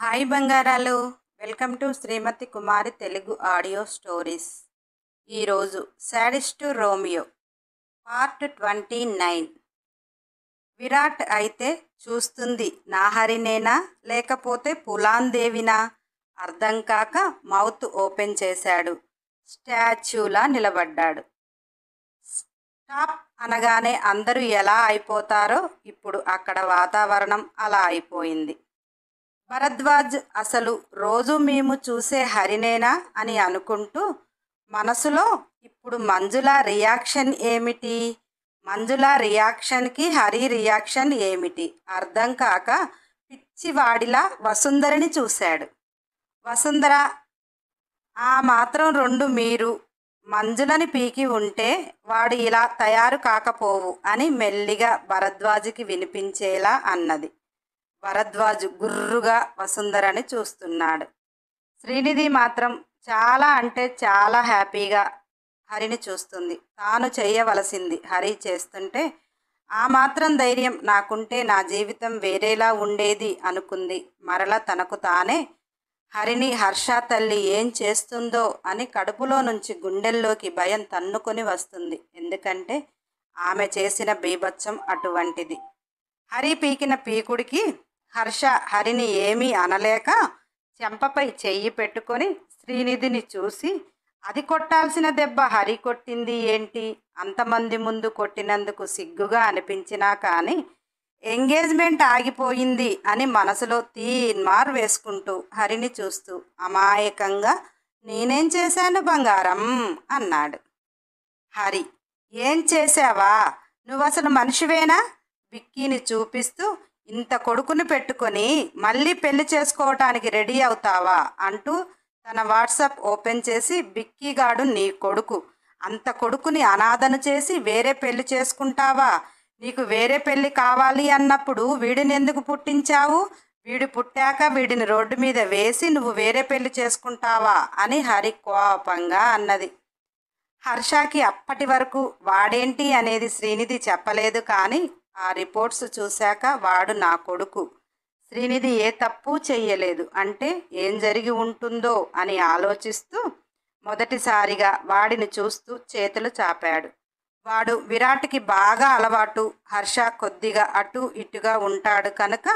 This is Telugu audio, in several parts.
హాయ్ బంగారాలు. Welcome to Shrimati Kumari Telugu audio stories. ఈరోజు శాడిస్టు రోమియో పార్ట్ 29. విరాట్ అయితే చూస్తుంది నా హరినేనా లేకపోతే పులాందేవినా అర్థం కాక మౌత్ ఓపెన్ చేశాడు. స్టాచ్యూలా నిలబడ్డాడు. స్టాప్ అనగానే అందరూ ఎలా అయిపోతారో ఇప్పుడు అక్కడ వాతావరణం అలా అయిపోయింది. భరద్వాజ్ అసలు రోజు మేము చూసే హరినేనా అని అనుకుంటూ మనసులో ఇప్పుడు మంజుల రియాక్షన్ ఏమిటి, మంజుల రియాక్షన్కి హరి రియాక్షన్ ఏమిటి అర్థం కాక పిచ్చివాడిలా వసుంధరని చూశాడు. వసుంధర, ఆ మాత్రం రెండు మీరు మంజులని పీకి ఉంటే వాడు ఇలా తయారు కాకపోవు అని మెల్లిగా భరద్వాజ్కి వినిపించేలా అన్నది. భరద్వాజు గుర్రుగా వసుంధరని చూస్తున్నాడు. శ్రీనిధి మాత్రం చాలా అంటే చాలా హ్యాపీగా హరిని చూస్తుంది. తాను చేయవలసింది హరి చేస్తుంటే ఆ మాత్రం ధైర్యం నాకుంటే నా జీవితం వేరేలా ఉండేది అనుకుంది. మరల తనకు తానే హరిని హర్ష తల్లి ఏం చేస్తుందో అని కడుపులో నుంచి గుండెల్లోకి భయం తన్నుకొని వస్తుంది. ఎందుకంటే ఆమె చేసిన బీభత్సం అటువంటిది. హరి పీకిన పీకుడికి హర్ష హరిని ఏమీ అనలేక చెంపపై చెయ్యి పెట్టుకొని శ్రీనిధిని చూసి, అది కొట్టాల్సిన దెబ్బ హరి కొట్టింది ఏంటి, అంతమంది ముందు కొట్టినందుకు సిగ్గుగా అనిపించినా కానీ ఎంగేజ్మెంట్ ఆగిపోయింది అని మనసులో తీన్మార్ వేసుకుంటూ హరిని చూస్తూ అమాయకంగా, నేనేం చేశాను బంగారం అన్నాడు. హరి, ఏం చేశావా, నువ్వసలు మనిషివేనా, విక్కీని చూపిస్తూ ఇంత కొడుకుని పెట్టుకొని మళ్ళీ పెళ్లి చేసుకోవటానికి రెడీ అవుతావా అంటూ తన వాట్సాప్ ఓపెన్ చేసి, బిక్కీగాడు నీ కొడుకు, అంత కొడుకుని అనాథను చేసి వేరే పెళ్లి చేసుకుంటావా, నీకు వేరే పెళ్లి కావాలి అన్నప్పుడు వీడిని ఎందుకు పుట్టించావు, వీడు పుట్టాక వీడిని రోడ్డు మీద వేసి నువ్వు వేరే పెళ్లి చేసుకుంటావా అని హరి కోపంగా అన్నది. హర్షకి అప్పటి వరకు వాడేంటి అనేది శ్రీనిధి చెప్పలేదు. కానీ ఆ రిపోర్ట్స్ చూశాక వాడు నా కొడుకు, శ్రీనిధి ఏ తప్పు చెయ్యలేదు అంటే ఏం జరిగి ఉంటుందో అని ఆలోచిస్తూ మొదటిసారిగా వాడిని చూస్తూ చేతులు చాపాడు. వాడు విరాట్కి బాగా అలవాటు. హర్ష కొద్దిగా అటు ఇటుగా ఉంటాడు కనుక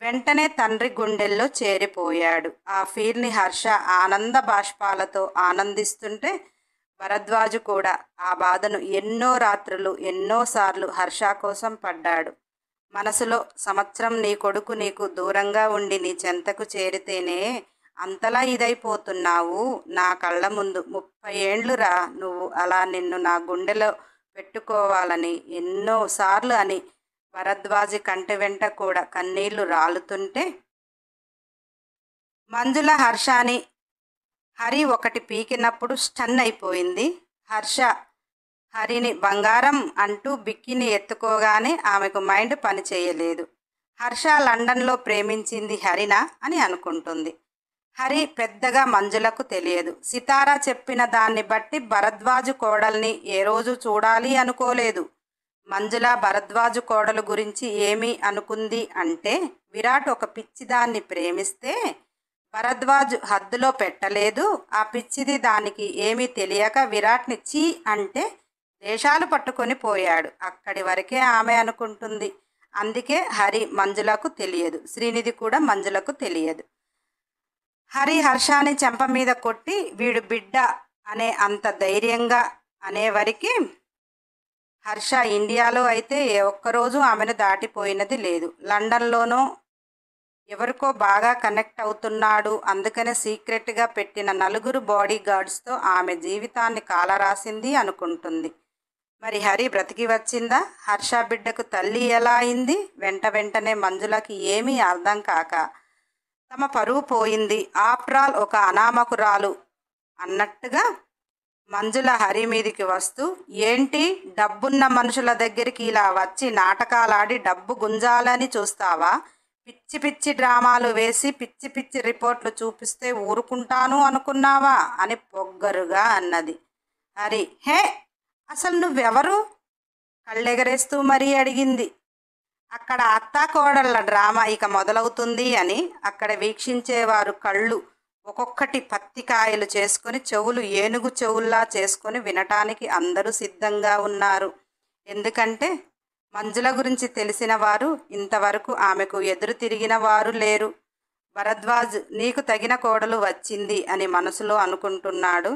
వెంటనే తండ్రి గుండెల్లో చేరిపోయాడు. ఆ ఫీల్ని హర్ష ఆనంద బాష్పాలతో ఆనందిస్తుంటే భరద్వాజు కూడా ఆ బాధను ఎన్నో రాత్రులు ఎన్నోసార్లు హర్ష కోసం పడ్డాడు. మనసులో, సంవత్సరం నీ కొడుకు నీకు దూరంగా ఉండి నీ చెంతకు చేరితేనే అంతలా ఇదైపోతున్నావు, నా కళ్ళ ముందు 30 ఏండ్లురా నువ్వు అలా నిన్ను నా గుండెలో పెట్టుకోవాలని ఎన్నోసార్లు అని భరద్వాజి కంటి వెంట కూడా కన్నీళ్లు రాలుతుంటే మంజుల హర్షాని హరి ఒకటి పీకినప్పుడు స్టన్ అయిపోయింది. హర్ష హరిని బంగారం అంటూ బిక్కిని ఎత్తుకోగానే ఆమెకు మైండ్ పని చేయలేదు. హర్ష లండన్లో ప్రేమించింది హరినా అని అనుకుంటుంది. హరి పెద్దగా మంజులకు తెలియదు. సితారా చెప్పిన దాన్ని బట్టి భరద్వాజు కోడల్ని ఏ రోజు చూడాలి అనుకోలేదు. మంజుల భరద్వాజు కోడలు గురించి ఏమీ అనుకుంది అంటే, విరాట్ ఒక పిచ్చిదాన్ని ప్రేమిస్తే భరద్వాజ్ హద్దులో పెట్టలేదు. ఆ పిచ్చిది దానికి ఏమీ తెలియక విరాట్ని చీ అంటే దేశాలు పట్టుకొని పోయాడు. అక్కడి వరకే ఆమె అనుకుంటుంది. అందుకే హరి మంజులకు తెలియదు, శ్రీనిధి కూడా మంజులకు తెలియదు. హరి హర్షాని చెంప మీద కొట్టి వీడు బిడ్డ అనే అంత ధైర్యంగా అనేవరికి హర్ష ఇండియాలో అయితే ఏ ఒక్కరోజు ఆమెను దాటిపోయినది లేదు. లండన్లోనూ ఎవరికో బాగా కనెక్ట్ అవుతున్నాడు, అందుకనే సీక్రెట్గా పెట్టిన 4 బాడీ గార్డ్స్తో ఆమె జీవితాన్ని కాలరాసింది అనుకుంటుంది. మరి హరి బ్రతికి వచ్చిందా, హర్ష బిడ్డకు తల్లి ఎలా అయింది, వెంటనే మంజులకి ఏమీ అర్థం కాక తమ పరువు పోయింది, ఆఫ్టర్ ఆల్ ఒక అనామకురాలు అన్నట్టుగా మంజుల హరి మీదికి వస్తూ, ఏంటి డబ్బున్న మనుషుల దగ్గరికి ఇలా వచ్చి నాటకాలాడి డబ్బు గుంజాలని చూస్తావా, పిచ్చి పిచ్చి డ్రామాలు వేసి పిచ్చి పిచ్చి రిపోర్ట్లు చూపిస్తే ఊరుకుంటాను అనుకున్నావా అని పొగ్గరుగా అన్నది. హరి, హే అసలు నువ్వెవరు, కళ్ళెగరేస్తూ మరీ అడిగింది. అక్కడ అత్తాకోడళ్ళ డ్రామా ఇక మొదలవుతుంది అని అక్కడ వీక్షించేవారు కళ్ళు ఒక్కొక్కటి పత్తికాయలు చేసుకొని చెవులు ఏనుగు చెవుల్లా చేసుకొని వినటానికి అందరూ సిద్ధంగా ఉన్నారు. ఎందుకంటే మంజుల గురించి తెలిసిన వారు ఇంతవరకు ఆమెకు ఎదురు తిరిగిన వారు లేరు. భరద్వాజ్ నీకు తగిన కోడలు వచ్చింది అని మనసులో అనుకుంటున్నాడు.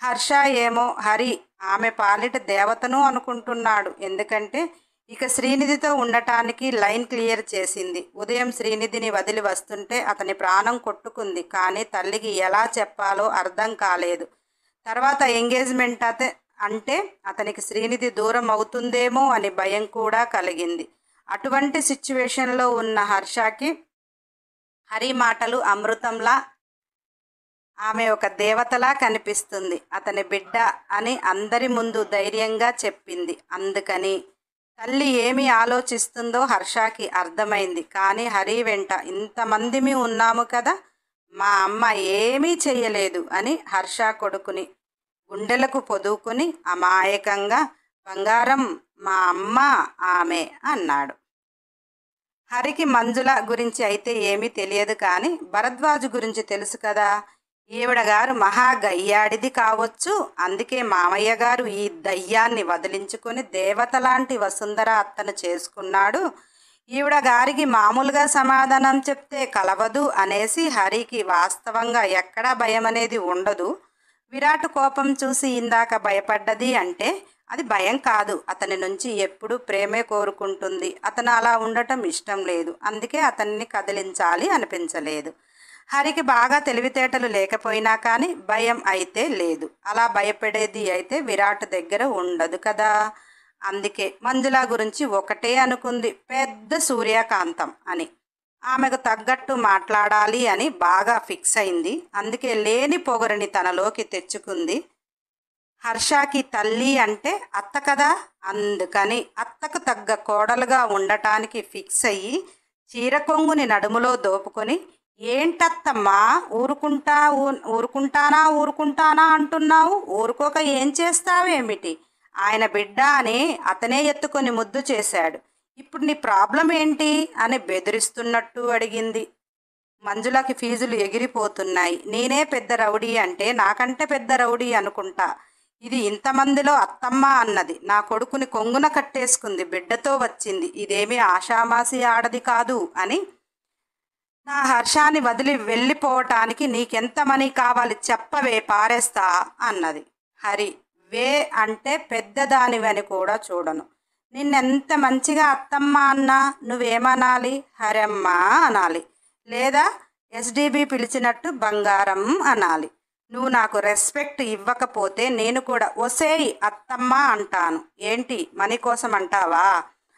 హర్ష ఏమో హరి ఆమె పాలిట దేవతను అనుకుంటున్నాడు. ఎందుకంటే ఇక శ్రీనిధితో ఉండటానికి లైన్ క్లియర్ చేసింది. ఉదయం శ్రీనిధిని వదిలి వస్తుంటే అతని ప్రాణం కొట్టుకుంది. కానీ తల్లికి ఎలా చెప్పాలో అర్థం కాలేదు. తర్వాత ఎంగేజ్మెంట్ అంటే అతనికి శ్రీనిధి దూరం అవుతుందేమో అని భయం కూడా కలిగింది. అటువంటి సిచ్యువేషన్లో ఉన్న హర్షకి హరి మాటలు అమృతంలా, ఆమె ఒక దేవతలా కనిపిస్తుంది. అతని బిడ్డ అని అందరి ముందు ధైర్యంగా చెప్పింది. అందుకని తల్లి ఏమి ఆలోచిస్తుందో హర్షకి అర్థమైంది. కానీ హరి వెంట ఇంతమందిమి ఉన్నాము కదా, మా అమ్మ ఏమీ చెయ్యలేదు అని హర్ష కొడుకుని గుండెలకు పొదువుకుని అమాయకంగా బంగారం మా అమ్మ ఆమె అన్నాడు. హరికి మంజుల గురించి అయితే ఏమీ తెలియదు, కానీ భరద్వాజు గురించి తెలుసు కదా. ఈవిడ గారు మహా గయ్యాడిది కావచ్చు. అందుకే మామయ్య గారు ఈ దయ్యాన్ని వదిలించుకొని దేవత లాంటి వసుంధర అత్తను చేసుకున్నాడు. ఈవిడ గారికి మామూలుగా సమాధానం చెప్తే కలవదు అనేసి హరికి వాస్తవంగా ఎక్కడా భయం అనేది ఉండదు. విరాట్ కోపం చూసి ఇందాక భయపడ్డది అంటే అది భయం కాదు. అతని నుంచి ఎప్పుడూ ప్రేమే కోరుకుంటుంది. అతను అలా ఉండటం ఇష్టం లేదు. అందుకే అతన్ని కదిలించాలి అనిపించలేదు. హరికి బాగా తెలివితేటలు లేకపోయినా కానీ భయం అయితే లేదు. అలా భయపడేది అయితే విరాట్ దగ్గర ఉండదు కదా. అందుకే మంజుల గురించి ఒకటే అనుకుంది, పెద్ద సూర్యకాంతం అని. ఆమెకు తగ్గట్టు మాట్లాడాలి అని బాగా ఫిక్స్ అయింది. అందుకే లేని పొగరుని తనలోకి తెచ్చుకుంది. హర్షకి తల్లి అంటే అత్త కదా, అందుకని అత్తకు తగ్గ కోడలుగా ఉండటానికి ఫిక్స్ అయ్యి చీర కొంగుని నడుములో దోపుకొని, ఏంటత్తమ్మా ఊరుకుంటానా అంటున్నావు, ఊరుకోక ఏం చేస్తావేమిటి, ఆయన బిడ్డ అని అతనే ఎత్తుకొని ముద్దు చేశాడు, ఇప్పుడు నీ ప్రాబ్లం ఏంటి అని బెదిరిస్తున్నట్టు అడిగింది. మంజులకి ఫీజులు ఎగిరిపోతున్నాయి. నేనే పెద్ద రౌడీ అంటే నాకంటే పెద్ద రౌడీ అనుకుంటా. ఇది ఇంతమందిలో అత్తమ్మ అన్నది. నా కొడుకుని కొంగున కట్టేసుకుంది, బిడ్డతో వచ్చింది. ఇదేమీ ఆషామాసి ఆడది కాదు అని. నా హర్షాన్ని వదిలి వెళ్ళిపోవటానికి నీకెంత మనీ కావాలి చెప్పవే, పారేస్తా అన్నది. హరి వే అంటే పెద్దదానివని కూడా చూడను. నిన్నెంత మంచిగా అత్తమ్మ అన్నా నువ్వేమనాలి, హరమ్మ అనాలి, లేదా ఎస్డిబి పిలిచినట్టు బంగారం అనాలి. నువ్వు నాకు రెస్పెక్ట్ ఇవ్వకపోతే నేను కూడా ఒసేయ్ అత్తమ్మ అంటాను. ఏంటి మనీ కోసం అంటావా?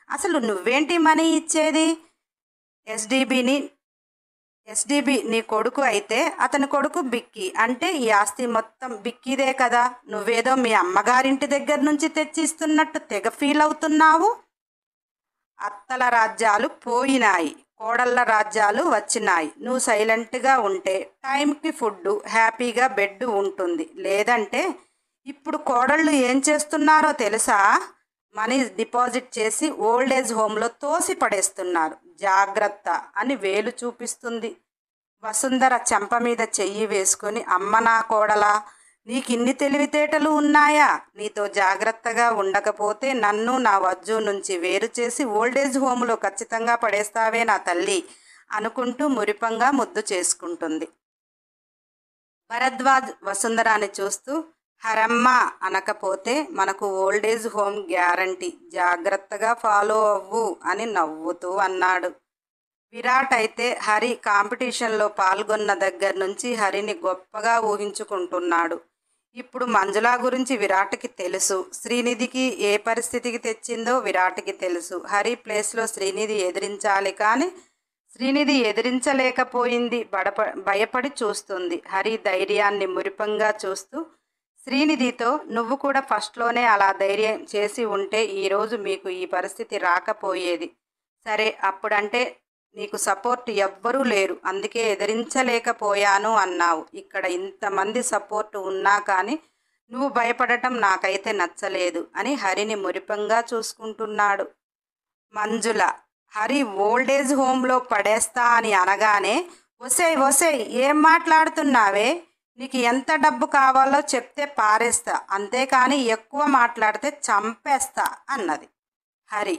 అసలు నువ్వేంటి మనీ ఇచ్చేది? ఎస్డిబి నీ కొడుకు అయితే అతని కొడుకు బిక్కీ అంటే ఈ ఆస్తి మొత్తం బిక్కీదే కదా. నువ్వేదో మీ అమ్మగారింటి దగ్గర నుంచి తెచ్చిస్తున్నట్టు తెగ ఫీల్ అవుతున్నావు. అత్తల రాజ్యాలు పోయినాయి, కోడళ్ళ రాజ్యాలు వచ్చినాయి. నువ్వు సైలెంట్గా ఉంటే టైంకి ఫుడ్, హ్యాపీగా బెడ్ ఉంటుంది. లేదంటే ఇప్పుడు కోడళ్ళు ఏం చేస్తున్నారో తెలుసా? మనీ డిపాజిట్ చేసి ఓల్డ్ ఏజ్ హోమ్లో తోసి పడేస్తున్నారు. జాగ్రత్త అని వేలు చూపిస్తుంది. వసుంధర చెంప మీద చెయ్యి వేసుకొని, అమ్మ నా కోడలా, నీకిన్ని తెలివితేటలు ఉన్నాయా? నీతో జాగ్రత్తగా ఉండకపోతే నన్ను నా వజ్జు నుంచి వేరు చేసి ఓల్డేజ్ హోమ్లో ఖచ్చితంగా పడేస్తావే నా తల్లి అనుకుంటూ మురిపంగా ముద్దు చేసుకుంటుంది. భరద్వాజ్ వసుంధరాని చూస్తూ, హరమ్మ అనకపోతే మనకు ఓల్డేజ్ హోమ్ గ్యారంటీ, జాగ్రత్తగా ఫాలో అవ్వు అని నవ్వుతూ అన్నాడు. విరాట్ అయితే హరి కాంపిటీషన్లో పాల్గొన్న దగ్గర నుంచి హరిని గొప్పగా ఊహించుకుంటున్నాడు. ఇప్పుడు మంజుల గురించి విరాట్కి తెలుసు. శ్రీనిధికి ఏ పరిస్థితికి తెచ్చిందో విరాట్కి తెలుసు. హరి ప్లేస్లో శ్రీనిధి ఎదిరించాలి, కానీ శ్రీనిధి ఎదిరించలేకపోయింది. భయపడి చూస్తుంది. హరి ధైర్యాన్ని మురిపంగా చూస్తూ, శ్రీనిధితో నువ్వు కూడా ఫస్ట్లోనే అలా ధైర్యం చేసి ఉంటే ఈరోజు మీకు ఈ పరిస్థితి రాకపోయేది. సరే, అప్పుడంటే నీకు సపోర్ట్ ఎవ్వరూ లేరు, అందుకే ఎదిరించలేకపోయాను అన్నావు. ఇక్కడ ఇంతమంది సపోర్ట్ ఉన్నా కానీ నువ్వు భయపడటం నాకైతే నచ్చలేదు అని హరిని మురిపంగా చూసుకుంటున్నాడు. మంజుల హరి ఓల్డేజ్ హోమ్లో పడేస్తా అని అనగానే, ఒసేయ్ ఒసేయ్ ఏం మాట్లాడుతున్నావే, నీకు ఎంత డబ్బు కావాలో చెప్తే పారేస్తా, అంతేకాని ఎక్కువ మాట్లాడితే చంపేస్తా అన్నది. హరి,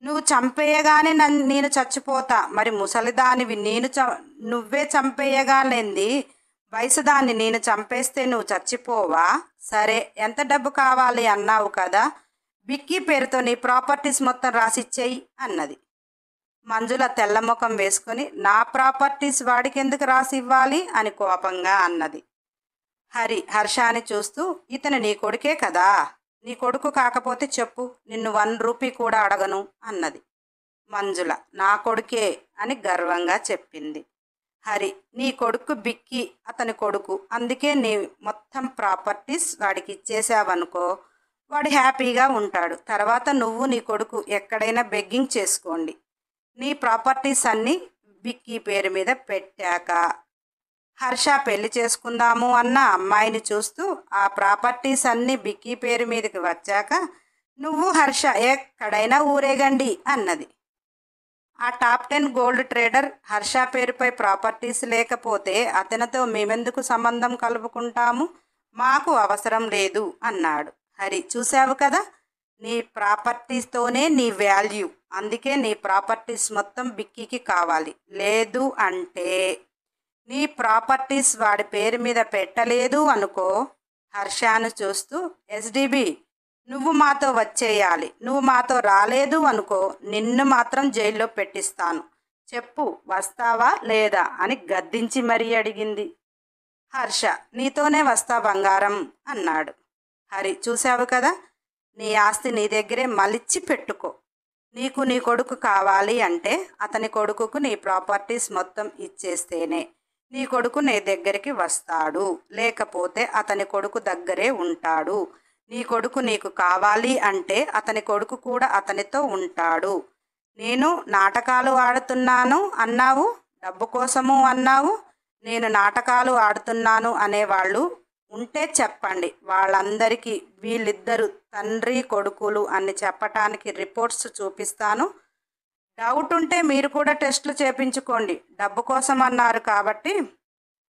నువ్వు చంపేయగానే నేను చచ్చిపోతా, మరి ముసలిదానివి నువ్వే చంపేయగానేంది, వయసుదాన్ని నేను చంపేస్తే నువ్వు చచ్చిపోవా? సరే, ఎంత డబ్బు కావాలి అన్నావు కదా, బిక్కీ పేరుతో నీ ప్రాపర్టీస్ మొత్తం రాసిచ్చేయి అన్నది. మంజుల తెల్లముఖం వేసుకొని, నా ప్రాపర్టీస్ వాడికి ఎందుకు రాసి ఇవ్వాలి అని కోపంగా అన్నది. హరి హర్షాన్ని చూస్తూ, ఇతను నీ కొడుకే కదా, నీ కొడుకు కాకపోతే చెప్పు, నిన్ను 1 రూపీ కూడా అడగను అన్నది. మంజుల, నా కొడుకే అని గర్వంగా చెప్పింది. హరి, నీ కొడుకు బిక్కీ అతని కొడుకు, అందుకే నీ మొత్తం ప్రాపర్టీస్ వాడికి ఇచ్చేసావనుకో, వాడు హ్యాపీగా ఉంటాడు. తర్వాత నువ్వు నీ కొడుకు ఎక్కడైనా బెగ్గింగ్ చేసుకోండి. నీ ప్రాపర్టీస్ అన్నీ బిక్కీ పేరు మీద పెట్టాక హర్ష పెళ్లి చేసుకుందాము అన్న అమ్మాయిని చూస్తూ, ఆ ప్రాపర్టీస్ అన్నీ బిక్కీ పేరు మీదకి వచ్చాక నువ్వు హర్ష ఎక్కడైనా ఊరేగండి అన్నది. ఆ టాప్ 10 గోల్డ్ ట్రేడర్ హర్ష పేరుపై ప్రాపర్టీస్ లేకపోతే అతనితో మేమెందుకు సంబంధం కలుపుకుంటాము, మాకు అవసరం లేదు అన్నాడు. హరి, చూసావు కదా, నీ ప్రాపర్టీస్తోనే నీ వాల్యూ, అందుకే నీ ప్రాపర్టీస్ మొత్తం బిక్కీకి కావాలి. లేదు అంటే నీ ప్రాపర్టీస్ వాడి పేరు మీద పెట్టలేదు అనుకో. హర్షాను చూస్తూ, ఎస్డిబి, నువ్వు మాతో వచ్చేయాలి, నువ్వు మాతో రాలేదు అనుకో, నిన్ను మాత్రం జైల్లో పెట్టిస్తాను, చెప్పు వస్తావా లేదా అని గద్దించి మరీ అడిగింది. హర్ష, నీతోనే వస్తా బంగారం అన్నాడు. హరి, చూసావు కదా, నీ ఆస్తి నీ దగ్గరే మలిచి పెట్టుకో. నీకు నీ కొడుకు కావాలి అంటే అతని కొడుకుకు నీ ప్రాపర్టీస్ మొత్తం ఇచ్చేస్తేనే నీ కొడుకు నీ దగ్గరికి వస్తాడు, లేకపోతే అతని కొడుకు దగ్గరే ఉంటాడు. నీ కొడుకు నీకు కావాలి అంటే అతని కొడుకు కూడా అతనితో ఉంటాడు. నేను నాటకాలు ఆడుతున్నాను అన్నావు, డబ్బు కోసము అన్నావు. నేను నాటకాలు ఆడుతున్నాను అనేవాళ్ళు ఉంటే చెప్పండి, వాళ్ళందరికీ వీళ్ళిద్దరు తండ్రి కొడుకులు అని చెప్పటానికి రిపోర్ట్స్ చూపిస్తాను. డౌట్ ఉంటే మీరు కూడా టెస్టులు చేయించుకోండి. డబ్బు కోసం అన్నారు కాబట్టి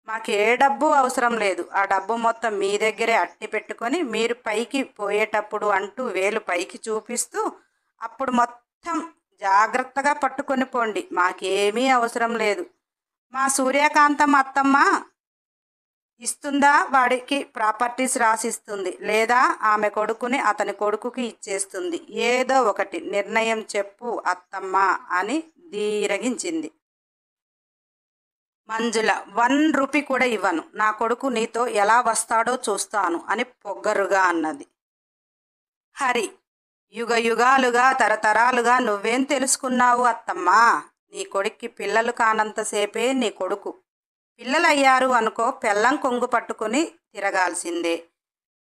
మాకు ఏ డబ్బు అవసరం లేదు, ఆ డబ్బు మొత్తం మీ దగ్గరే అట్టి పెట్టుకొని మీరు పైకి పోయేటప్పుడు అంటూ వేలు పైకి చూపిస్తూ అప్పుడు మొత్తం జాగ్రత్తగా పట్టుకొని పోండి, మాకేమీ అవసరం లేదు. మా సూర్యకాంతం అత్తమ్మ ఇస్తుందా, వాడికి ప్రాపర్టీస్ రాసిస్తుంది, లేదా ఆమె కొడుకుని అతని కొడుకుకి ఇచ్చేస్తుంది, ఏదో ఒకటి నిర్ణయం చెప్పు అత్తమ్మ అని ధీరగించింది. మంజుల, 1 రూపీ కూడా ఇవ్వను, నా కొడుకు నీతో ఎలా వస్తాడో చూస్తాను అని పొగ్గరుగా అన్నది. హరి, యుగ యుగాలుగా తరతరాలుగా నువ్వేం తెలుసుకున్నావు అత్తమ్మా, నీ కొడుక్కి పిల్లలు కానంతసేపే నీ కొడుకు, పిల్లలయ్యారు అనుకో పెళ్ళం కొంగు పట్టుకుని తిరగాల్సిందే.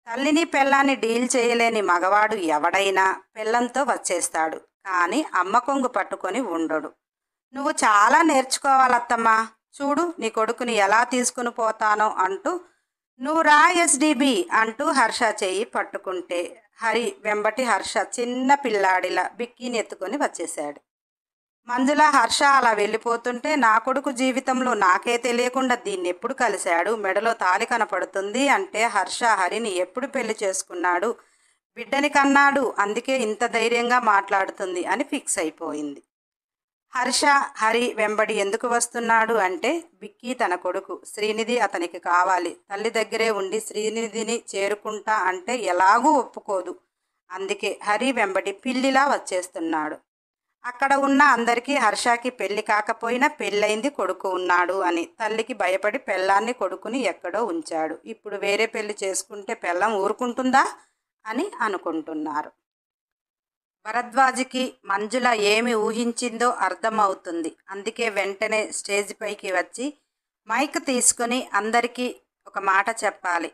తల్లిని పెళ్ళాన్ని డీల్ చేయలేని మగవాడు ఎవడైనా పెళ్ళంతో వచ్చేస్తాడు, కానీ అమ్మ కొంగు పట్టుకొని ఉండడు. నువ్వు చాలా నేర్చుకోవాలత్తమ్మా, చూడు నీ కొడుకుని ఎలా తీసుకుని పోతానో అంటూ, నువ్వు రా ఎస్డిబి అంటూ హర్ష చెయ్యి పట్టుకుంటే హరి వెంబటి హర్ష చిన్న పిల్లాడిలా బిక్కీని ఎత్తుకొని వచ్చేశాడు. మంజుల హర్ష అలా వెళ్ళిపోతుంటే, నా కొడుకు జీవితంలో నాకే తెలియకుండా దీన్ని ఎప్పుడు కలిశాడు, మెడలో తాళి కనపడుతుంది అంటే హర్ష హరిని ఎప్పుడు పెళ్లి చేసుకున్నాడు, బిడ్డని కన్నాడు, అందుకే ఇంత ధైర్యంగా మాట్లాడుతుంది అని ఫిక్స్ అయిపోయింది. హర్ష హరి వెంబడి ఎందుకు వస్తున్నాడు అంటే, బిక్కీ తన కొడుకు శ్రీనిధి అతనికి కావాలి, తల్లి దగ్గరే ఉండి శ్రీనిధిని చేరుకుంటా అంటే ఎలాగూ ఒప్పుకోదు, అందుకే హరి వెంబడి పిల్లిలా వచ్చేస్తున్నాడు. అక్కడ ఉన్న అందరికీ హర్షకి పెళ్లి కాకపోయినా పెళ్ళయింది, కొడుకు ఉన్నాడు అని. తల్లికి భయపడి పెళ్ళాన్ని కొడుకుని ఎక్కడో ఉంచాడు, ఇప్పుడు వేరే పెళ్లి చేసుకుంటే పెళ్ళం ఊరుకుంటుందా అని అనుకుంటున్నారు. భరద్వాజ్కి మంజుల ఏమి ఊహించిందో అర్థమవుతుంది. అందుకే వెంటనే స్టేజ్ పైకి వచ్చి మైక్ తీసుకుని అందరికీ ఒక మాట చెప్పాలి.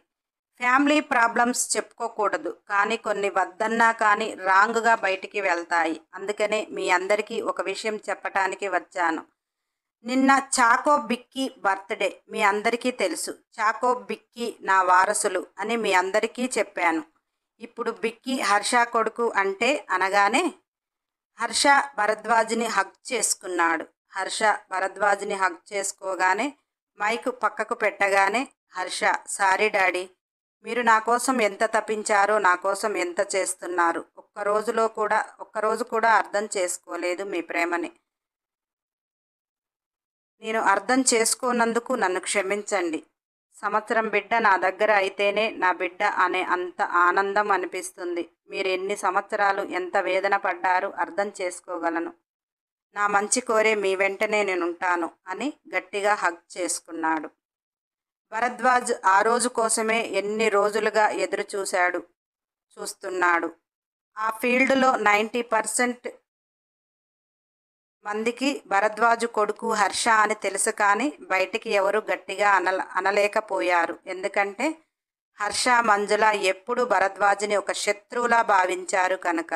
ఫ్యామిలీ ప్రాబ్లమ్స్ చెప్పుకోకూడదు, కానీ కొన్ని వద్దన్నా కానీ రాంగ్గా బయటికి వెళ్తాయి. అందుకనే మీ అందరికీ ఒక విషయం చెప్పటానికి వచ్చాను. నిన్న చాకో బిక్కీ బర్త్డే మీ అందరికీ తెలుసు. చాకో బిక్కీ నా వారసులు అని మీ అందరికీ చెప్పాను. ఇప్పుడు బిక్కీ హర్ష కొడుకు అంటే అనగానే హర్ష భరద్వాజ్ని హగ్ చేసుకున్నాడు. హర్ష భరద్వాజ్ని హగ్ చేసుకోగానే మైక్ పక్కకు పెట్టగానే, హర్ష, సారీ డాడీ, మీరు నా కోసం ఎంత తప్పించారో, నా కోసం ఎంత చేస్తున్నారు, ఒక్కరోజు కూడా అర్థం చేసుకోలేదు మీ ప్రేమని. నేను అర్థం చేసుకోనందుకు నన్ను క్షమించండి. సంవత్సరం బిడ్డ నా దగ్గర అయితేనే నా బిడ్డ అనే అంత ఆనందం అనిపిస్తుంది. మీరు ఎన్ని సంవత్సరాలు ఎంత వేదన పడ్డారు అర్థం చేసుకోగలను. నా మంచి కోరే మీ వెంటనే నేనుంటాను అని గట్టిగా హగ్ చేసుకున్నాడు. భరద్వాజ్ ఆ రోజు కోసమే ఎన్ని రోజులుగా ఎదురు చూస్తున్నాడు. ఆ ఫీల్డ్లో 90% మందికి భరద్వాజు కొడుకు హర్ష అని తెలుసు, కానీ బయటికి ఎవరు గట్టిగా అనలేకపోయారు. ఎందుకంటే హర్ష, మంజుల ఎప్పుడు భరద్వాజ్ని ఒక శత్రువులా భావించారు కనుక.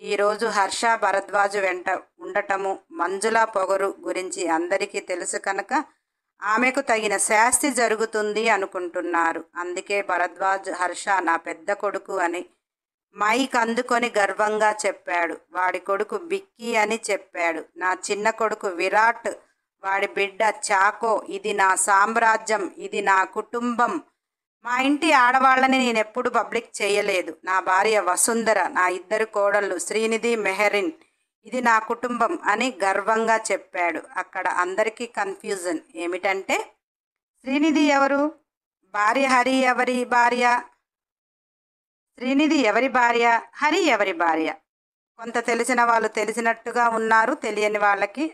ఈరోజు హర్ష భరద్వాజు వెంట ఉండటము, మంజుల పొగరు గురించి అందరికీ తెలుసు కనుక ఆమెకు తగిన శాస్తి జరుగుతుంది అనుకుంటున్నారు. అందుకే భరద్వాజ్ హర్ష నా పెద్ద కొడుకు అని మైక్ అందుకొని గర్వంగా చెప్పాడు. వాడి కొడుకు బిక్కీ అని చెప్పాడు. నా చిన్న కొడుకు విరాట్, వాడి బిడ్డ చాకో. ఇది నా సామ్రాజ్యం, ఇది నా కుటుంబం. మా ఇంటి ఆడవాళ్ళని నేనెప్పుడు పబ్లిక్ చేయలేదు. నా భార్య వసుంధర, నా 2 కోడళ్ళు శ్రీనిధి, మెహరిన్, ఇది నా కుటుంబం అని గర్వంగా చెప్పాడు. అక్కడ అందరికీ కన్ఫ్యూజన్. ఏమిటంటే శ్రీనిధి ఎవరు, భార్య హరి ఎవరి భార్య, శ్రీనిధి ఎవరి భార్య, హరి ఎవరి భార్య? కొంత తెలిసిన వాళ్ళు తెలిసినట్టుగా ఉన్నారు, తెలియని వాళ్ళకి.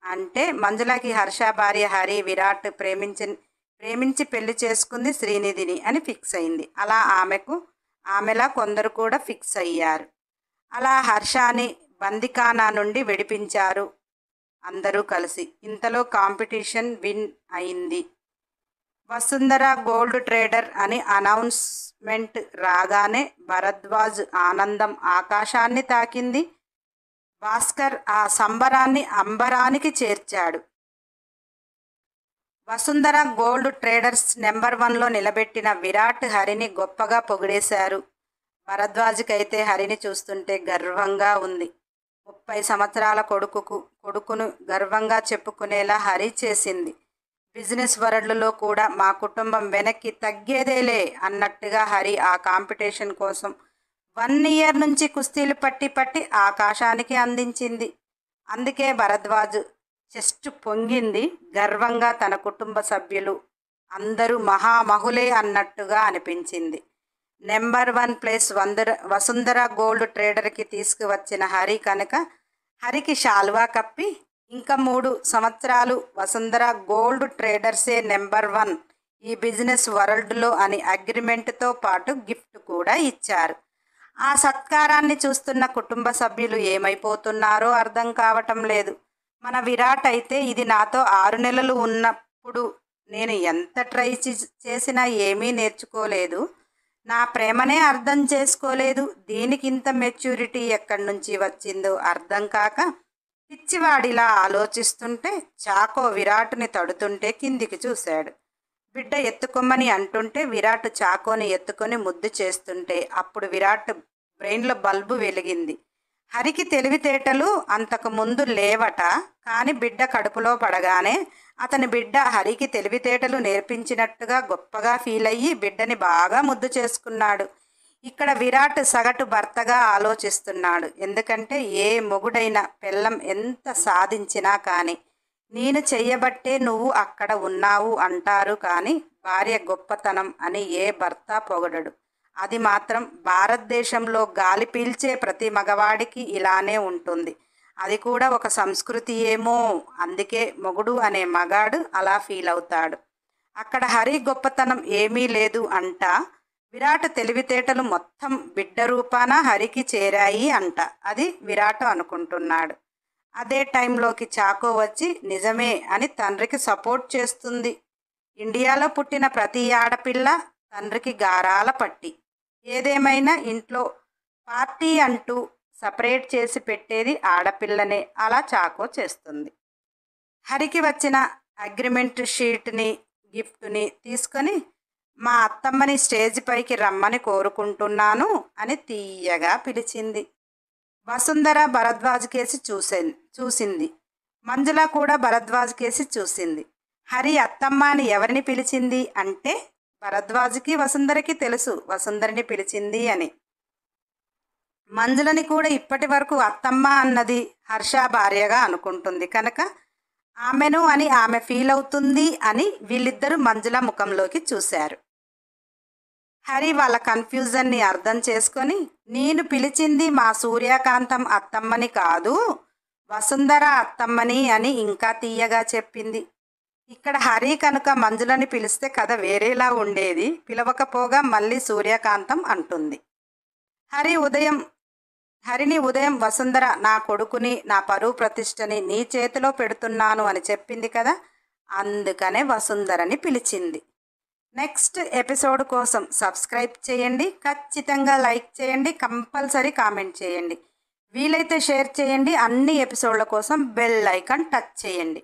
అంటే మంజులకి హర్ష భార్య హరి, విరాట్ ప్రేమించి పెళ్లి చేసుకుంది శ్రీనిధిని అని ఫిక్స్ అయింది. అలా ఆమెలా కొందరు కూడా ఫిక్స్ అయ్యారు. అలా హర్షని బందిఖానా నుండి విడిపించారు అందరూ కలిసి. ఇంతలో కాంపిటీషన్ విన్ అయింది. వసుంధర గోల్డ్ ట్రేడర్ అని అనౌన్స్మెంట్ రాగానే భరద్వాజ్ ఆనందం ఆకాశాన్ని తాకింది. భాస్కర్ ఆ సంబరాన్ని అంబరానికి చేర్చాడు. వసుంధర గోల్డ్ ట్రేడర్స్ నెంబర్ 1లో నిలబెట్టిన విరాట్ హరిని గొప్పగా పొగిడేశారు. భరద్వాజ్కైతే హరిని చూస్తుంటే గర్వంగా ఉంది. 30 సంవత్సరాల కొడుకును గర్వంగా చెప్పుకునేలా హరి చేసింది. బిజినెస్ వరల్డ్లో కూడా మా కుటుంబం వెనక్కి తగ్గేదేలే అన్నట్టుగా హరి ఆ కాంపిటీషన్ కోసం 1 ఇయర్ నుంచి కుస్తీలు పట్టి ఆకాశానికి అందించింది. అందుకే భరద్వాజ్ చెస్ట్ పొంగింది. గర్వంగా తన కుటుంబ సభ్యులు అందరూ మహామహులే అన్నట్టుగా అనిపించింది. నెంబర్ 1 ప్లేస్ వసుంధర గోల్డ్ ట్రేడర్కి తీసుకువచ్చిన హరి కనుక హరికి శాల్వా కప్పి, ఇంకా 3 సంవత్సరాలు వసుంధర గోల్డ్ ట్రేడర్సే నెంబర్ 1 ఈ బిజినెస్ వరల్డ్లో అని అగ్రిమెంట్తో పాటు గిఫ్ట్ కూడా ఇచ్చారు. ఆ సత్కారాన్ని చూస్తున్న కుటుంబ సభ్యులు ఏమైపోతున్నారో అర్థం కావటం లేదు. మన విరాట్ అయితే ఇది నాతో 6 నెలలు ఉన్నప్పుడు నేను ఎంత ట్రై చేసినా ఏమీ నేర్చుకోలేదు, నా ప్రేమనే అర్థం చేసుకోలేదు, దీనికి ఇంత మెచ్యూరిటీ ఎక్కడి నుంచి వచ్చిందో అర్థం కాక పిచ్చివాడిలా ఆలోచిస్తుంటే చాకో విరాట్ని తడుతుంటే కిందికి చూశాడు. బిడ్డ ఎత్తుకొమ్మని అంటుంటే విరాట్ చాకోని ఎత్తుకొని ముద్దు చేస్తుంటే అప్పుడు విరాట్ బ్రెయిన్లో బల్బు వెలిగింది. హరికి తెలివితేటలు అంతకు ముందు లేవట, కానీ బిడ్డ కడుపులో పడగానే అతని బిడ్డ హరికి తెలివితేటలు నేర్పించినట్టుగా గొప్పగా ఫీల్ అయ్యి బిడ్డని బాగా ముద్దు చేసుకున్నాడు. ఇక్కడ విరాట్ సగటు భర్తగా ఆలోచిస్తున్నాడు. ఎందుకంటే ఏ మొగుడైనా పెళ్ళం ఎంత సాధించినా కానీ నేను చెయ్యబట్టే నువ్వు అక్కడ ఉన్నావు అంటారు, కానీ భార్య గొప్పతనం అని ఏ భర్త పొగడడు. అది మాత్రం భారతదేశంలో గాలి పీల్చే ప్రతి మగవాడికి ఇలానే ఉంటుంది. అది కూడా ఒక సంస్కృతి ఏమో, అందుకే మొగుడు అనే మగాడు అలా ఫీల్ అవుతాడు. అక్కడ హరి గొప్పతనం ఏమీ లేదు అంట. విరాట్ తెలివితేటలు మొత్తం బిడ్డ రూపాన హరికి చేరాయి అంట. అది విరాట్ అనుకుంటున్నాడు. అదే టైంలోకి చాకో వచ్చి నిజమే అని తండ్రికి సపోర్ట్ చేస్తుంది. ఇండియాలో పుట్టిన ప్రతి ఆడపిల్ల తండ్రికి గారాల పట్టి. ఏదేమైనా ఇంట్లో పార్టీ అంటూ సపరేట్ చేసి పెట్టేది ఆడపిల్లనే. అలా చాకో చేస్తుంది. హరికి వచ్చిన అగ్రిమెంట్ షీట్ని, గిఫ్ట్ని తీసుకొని మా అత్తమ్మని స్టేజ్ పైకి రమ్మని కోరుకుంటున్నాను అని తీయగా పిలిచింది. వసుంధర భరద్వాజ్ కేసి చూసింది. మంజుల కూడా భరద్వాజ్ కేసి చూసింది. హరి అత్తమ్మ అని ఎవరిని పిలిచింది అంటే భరద్వాజ్కి వసుంధరకి తెలుసు వసుంధరని పిలిచింది అని. మంజులని కూడా ఇప్పటి వరకు అత్తమ్మ అన్నది హర్ష భార్యగా అనుకుంటుంది కనుక ఆమెను అని ఆమె ఫీల్ అవుతుంది అని వీళ్ళిద్దరూ మంజుల ముఖంలోకి చూశారు. హరి వాళ్ళ కన్ఫ్యూజన్ని అర్థం చేసుకొని నేను పిలిచింది మా సూర్యకాంతం అత్తమ్మని కాదు వసుంధర అత్తమ్మని అని ఇంకా తీయగా చెప్పింది. ఇక్కడ హరి కనుక మంజులని పిలిస్తే కథ వేరేలా ఉండేది. పిలవకపోగా మళ్ళీ సూర్యకాంతం అంటుంది. హరిని ఉదయం వసుంధర నా కొడుకుని నా పరువు ప్రతిష్టని నీ చేతిలో పెడుతున్నాను అని చెప్పింది కదా, అందుకనే వసుంధరని పిలిచింది. నెక్స్ట్ ఎపిసోడ్ కోసం సబ్స్క్రైబ్ చేయండి, ఖచ్చితంగా లైక్ చేయండి, కంపల్సరీ కామెంట్ చేయండి, వీలైతే షేర్ చేయండి. అన్ని ఎపిసోడ్ల కోసం బెల్ ఐకాన్ టచ్ చేయండి.